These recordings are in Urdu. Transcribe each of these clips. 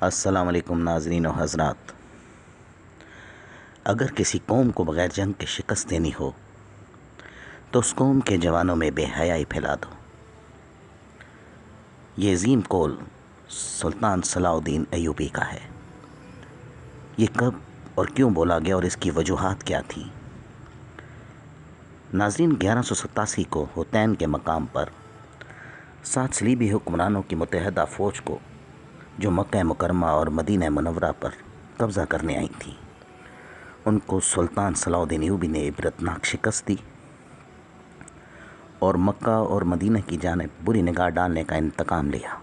السلام علیکم ناظرین و حضرات. اگر کسی قوم کو بغیر جنگ کے شکست دینی ہو تو اس قوم کے جوانوں میں بے حیائی پھیلا دو. یہ عظیم قول سلطان صلاح الدین ایوبی کا ہے. یہ کب اور کیوں بولا گیا اور اس کی وجوہات کیا تھیں؟ ناظرین، 1187 کو حطین کے مقام پر 7 صلیبی حکمرانوں کی متحدہ فوج کو جو مکہ مکرمہ اور مدینہ منورہ پر قبضہ کرنے آئی تھیں، ان کو سلطان صلاح الدین ایوبی نے عبرتناک شکست دی اور مکہ اور مدینہ کی جانب بری نگاہ ڈالنے کا انتقام لیا.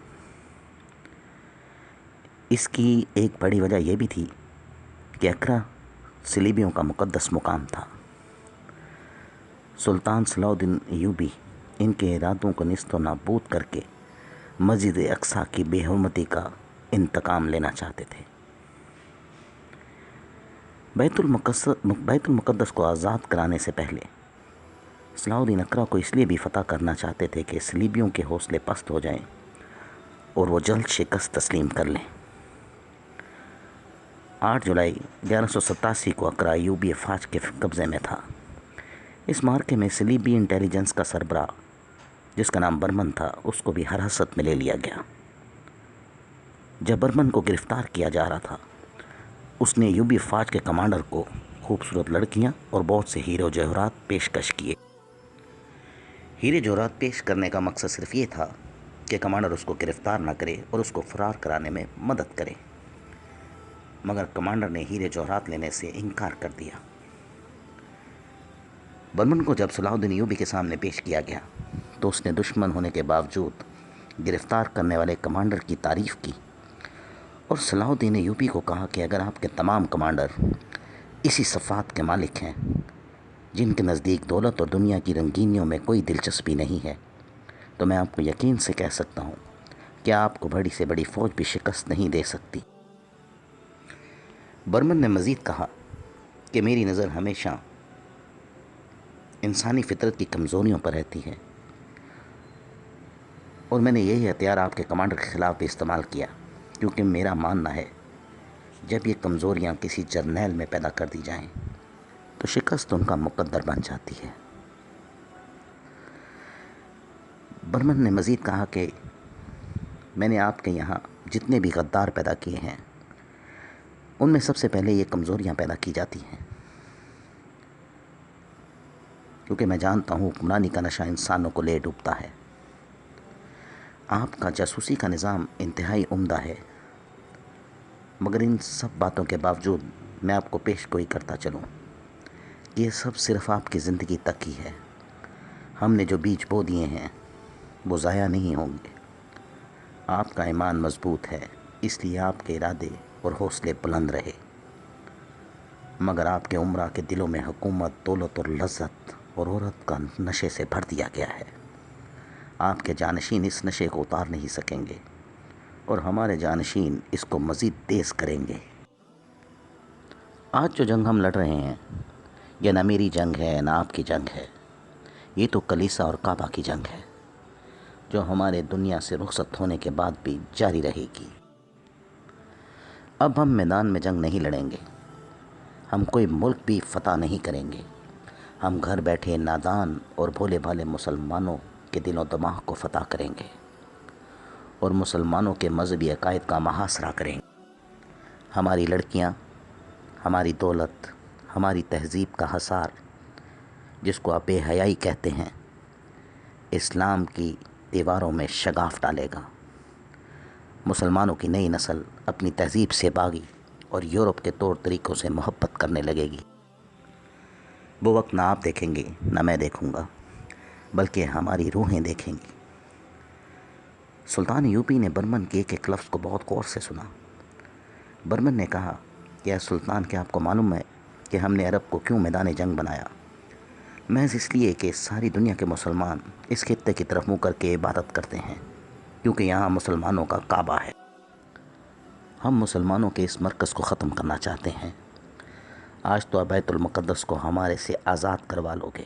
اس کی ایک بڑی وجہ یہ بھی تھی کہ اکرا صلیبیوں کا مقدس مقام تھا. سلطان صلاح الدین ایوبی ان کے ارادوں کو نیست و نابود کر کے مسجد اقصیٰ کی بے حرمتی کا انتقام لینا چاہتے تھے. بیت المقدس کو آزاد کرانے سے پہلے صلاح الدین اکرا کو اس لیے بھی فتح کرنا چاہتے تھے کہ صلیبیوں کے حوصلے پست ہو جائیں اور وہ جلد شکست تسلیم کر لیں. 8 جولائی 1187 کو اکرا ایوبی افواج کے قبضے میں تھا. اس مارکے میں صلیبی انٹیلیجنس کا سربراہ جس کا نام برمن تھا، اس کو بھی حراست میں لے لیا گیا. جب برمن کو گرفتار کیا جا رہا تھا، اس نے ایوبی افواج کے کمانڈر کو خوبصورت لڑکیاں اور بہت سے ہیرے و جواہرات پیشکش کیے. ہیرے جواہرات پیش کرنے کا مقصد صرف یہ تھا کہ کمانڈر اس کو گرفتار نہ کرے اور اس کو فرار کرانے میں مدد کرے، مگر کمانڈر نے ہیرے جواہرات لینے سے انکار کر دیا. برمن کو جب صلاح الدین ایوبی کے سامنے پیش کیا گیا تو اس نے دشمن ہونے کے باوجود گرفتار کرنے والے کمانڈر کی تعریف کی اور صلاح الدین ایوبی کو کہا کہ اگر آپ کے تمام کمانڈر اسی صفات کے مالک ہیں جن کے نزدیک دولت اور دنیا کی رنگینیوں میں کوئی دلچسپی نہیں ہے، تو میں آپ کو یقین سے کہہ سکتا ہوں کہ آپ کو بڑی سے بڑی فوج بھی شکست نہیں دے سکتی. برمن نے مزید کہا کہ میری نظر ہمیشہ انسانی فطرت کی کمزوریوں پر رہتی ہے اور میں نے یہی ہتھیار آپ کے کمانڈر کے خلاف بھی استعمال کیا، کیونکہ میرا ماننا ہے جب یہ کمزوریاں کسی جرنیل میں پیدا کر دی جائیں تو شکست ان کا مقدر بن جاتی ہے. برمن نے مزید کہا کہ میں نے آپ کے یہاں جتنے بھی غدار پیدا کیے ہیں ان میں سب سے پہلے یہ کمزوریاں پیدا کی جاتی ہیں، کیونکہ میں جانتا ہوں حکمرانی کا نشہ انسانوں کو لے ڈوبتا ہے. آپ کا جاسوسی کا نظام انتہائی عمدہ ہے، مگر ان سب باتوں کے باوجود میں آپ کو پیش گوئی کرتا چلوں کہ یہ سب صرف آپ کی زندگی تک ہی ہے. ہم نے جو بیج بو دیے ہیں وہ ضائع نہیں ہوں گے. آپ کا ایمان مضبوط ہے، اس لیے آپ کے ارادے اور حوصلے بلند رہے، مگر آپ کے عمرہ کے دلوں میں حکومت، دولت اور لذت اور عورت کا نشے سے بھر دیا گیا ہے. آپ کے جانشین اس نشے کو اتار نہیں سکیں گے اور ہمارے جانشین اس کو مزید تیز کریں گے. آج جو جنگ ہم لڑ رہے ہیں یہ نہ میری جنگ ہے نہ آپ کی جنگ ہے، یہ تو کلیسا اور کعبہ کی جنگ ہے جو ہمارے دنیا سے رخصت ہونے کے بعد بھی جاری رہے گی. اب ہم میدان میں جنگ نہیں لڑیں گے، ہم کوئی ملک بھی فتح نہیں کریں گے. ہم گھر بیٹھے نادان اور بھولے بھالے مسلمانوں کے دل و دماغ کو فتح کریں گے اور مسلمانوں کے مذہبی عقائد کا محاصرہ کریں گے. ہماری لڑکیاں، ہماری دولت، ہماری تہذیب کا حصار جس کو آپ بے حیائی کہتے ہیں، اسلام کی دیواروں میں شگاف ڈالے گا. مسلمانوں کی نئی نسل اپنی تہذیب سے باغی اور یورپ کے طور طریقوں سے محبت کرنے لگے گی. وہ وقت نہ آپ دیکھیں گے نہ میں دیکھوں گا، بلکہ ہماری روحیں دیکھیں گی. سلطان ایوبی نے برمن کے ایک ایک لفظ کو بہت غور سے سنا. برمن نے کہا کہ اے سلطان، کیا آپ کو معلوم ہے کہ ہم نے عرب کو کیوں میدان جنگ بنایا؟ محض اس لیے کہ ساری دنیا کے مسلمان اس خطے کی طرف منہ کر کے عبادت کرتے ہیں، کیونکہ یہاں مسلمانوں کا کعبہ ہے. ہم مسلمانوں کے اس مرکز کو ختم کرنا چاہتے ہیں. آج تو آپ بیت المقدس کو ہمارے سے آزاد کروا لو گے،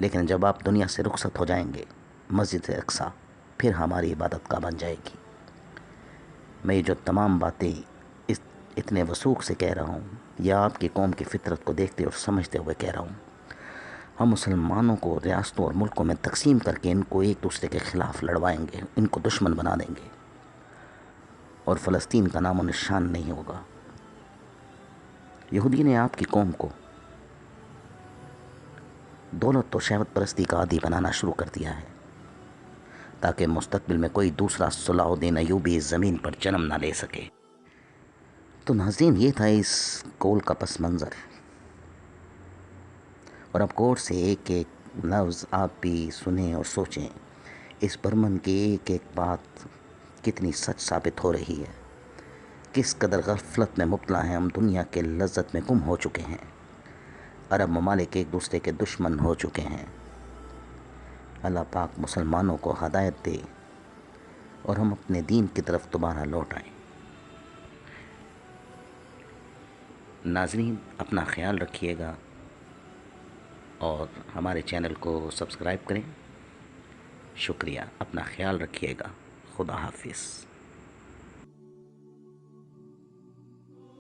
لیکن جب آپ دنیا سے رخصت ہو جائیں گے، مسجد اقصیٰ پھر ہماری عبادت کا بن جائے گی. میں یہ جو تمام باتیں اتنے وثوق سے کہہ رہا ہوں، یا آپ کی قوم کی فطرت کو دیکھتے اور سمجھتے ہوئے کہہ رہا ہوں۔ ہم مسلمانوں کو ریاستوں اور ملکوں میں تقسیم کر کے ان کو ایک دوسرے کے خلاف لڑوائیں گے، ان کو دشمن بنا دیں گے، اور فلسطین کا نام و نشان نہیں ہوگا۔ یہودی نے آپ کی قوم کو دولت و شہوت پرستی کا عادی بنانا شروع کر دیا ہے، تاکہ مستقبل میں کوئی دوسرا صلاح الدین ایوبی اس زمین پر جنم نہ لے سکے۔ تو ناظرین، یہ تھا اس قول کا پس منظر، اور اب غور سے ایک ایک لفظ آپ بھی سنیں اور سوچیں، اس برمن کی ایک ایک بات کتنی سچ ثابت ہو رہی ہے، کس قدر غفلت میں مبتلا ہیں ہم، دنیا کے لذت میں گم ہو چکے ہیں، عرب ممالک ایک دوسرے کے دشمن ہو چکے ہیں۔ اللہ پاک مسلمانوں کو ہدایت دے اور ہم اپنے دین کی طرف دوبارہ لوٹ آئیں۔ ناظرین، اپنا خیال رکھیے گا اور ہمارے چینل کو سبسکرائب کریں۔ شکریہ، اپنا خیال رکھیے گا۔ خدا حافظ۔